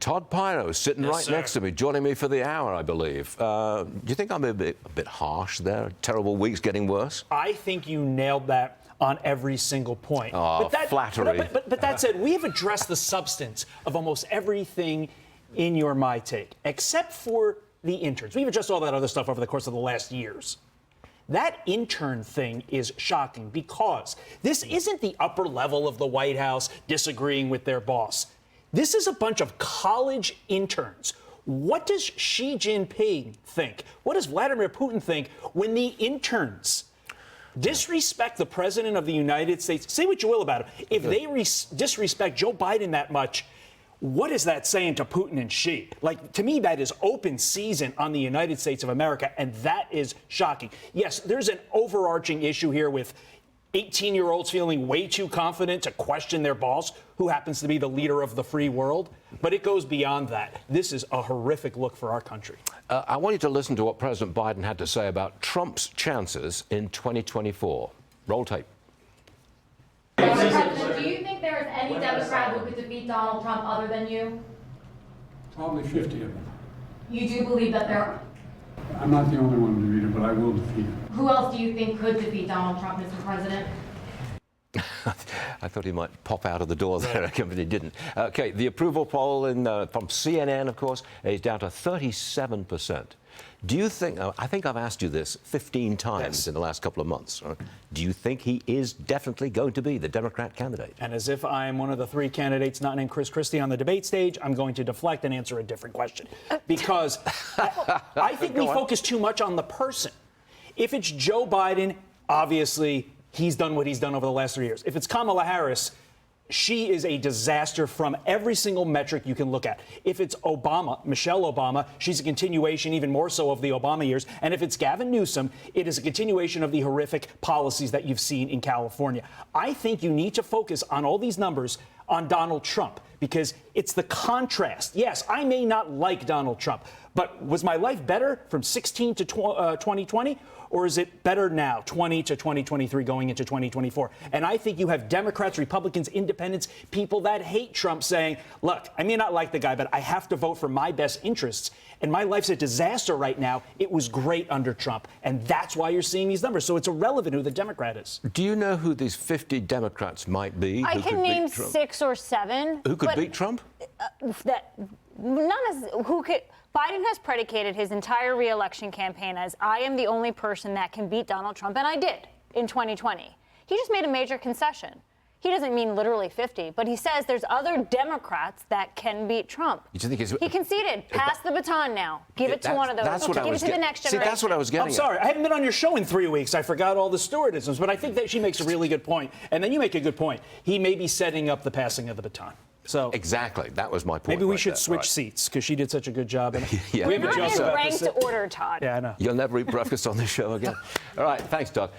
Todd Pino sitting Yes, right sir. next to me, joining me for the hour, I believe. Do you think I'm a bit harsh there? Terrible weeks getting worse? I think you nailed that on every single point. Oh, flattery. But that said, we have addressed the substance of almost everything in your My Take, except for the interns. We've addressed all that other stuff over the course of the last years. That intern thing is shocking because this isn't the upper level of the White House disagreeing with their boss. This is a bunch of college interns. What does Xi Jinping think? What does Vladimir Putin think when the interns disrespect the president of the United States? Say what you will about it. If they disrespect Joe Biden that much, what is that saying to Putin and Xi? Like, to me, that is open season on the United States of America, and that is shocking. Yes, there's an overarching issue here with 18-year-olds feeling way too confident to question their boss, who happens to be the leader of the free world. But it goes beyond that. This is a horrific look for our country. I want you to listen to what President Biden had to say about Trump's chances in 2024. Roll tape. Mr. President, do you think there is any Democrat who could defeat Donald Trump other than you? Probably 50 of them. You do believe that there are. I'm not the only one to defeat him, but I will defeat him. Who else do you think could defeat Donald Trump, Mr. President? I thought he might pop out of the door there, but he didn't. Okay, the approval poll from CNN, of course, is down to 37%. Do you think, I think I've asked you this 15 times in the last couple of months, do you think he is definitely going to be the Democrat candidate? And as if I'm one of the three candidates not named Chris Christie on the debate stage, I'm going to deflect and answer a different question. Because I think we focus too much on the person. If it's Joe Biden, obviously he's done what he's done over the last 3 years. If it's Kamala Harris, she is a disaster from every single metric you can look at. If it's Obama, Michelle Obama, she's a continuation even more so of the Obama years. And if it's Gavin Newsom, it is a continuation of the horrific policies that you've seen in California. I think you need to focus on all these numbers on Donald Trump because it's the contrast. Yes, I may not like Donald Trump, but was my life better from 16 to 2020? Or is it better now, 20 to 2023, going into 2024? And I think you have Democrats, Republicans, independents, people that hate Trump saying, look, I may not like the guy, but I have to vote for my best interests. And my life's a disaster right now. It was great under Trump. And that's why you're seeing these numbers. So it's irrelevant who the Democrat is. Do you know who these 50 Democrats might be? I can name 6 or 7. Who could beat Trump? Biden has predicated his entire re-election campaign as I am the only person that can beat Donald Trump, and I did in 2020. He just made a major concession. He doesn't mean literally 50, but he says there's other Democrats that can beat Trump. You think he conceded. Pass the baton now. Give it to one of those. That's what I Give was it to the next generation. See, that's what I was getting I'm sorry. I haven't been on your show in 3 weeks. I forgot all the stewardisms. But I think that she makes a really good point. And then you make a good point. He may be setting up the passing of the baton. So exactly. That was my point. Maybe we should switch seats because she did such a good job. And yeah. Not in ranked order, Todd. Yeah, I know. You'll never eat breakfast on this show again. All right. Thanks, Doug.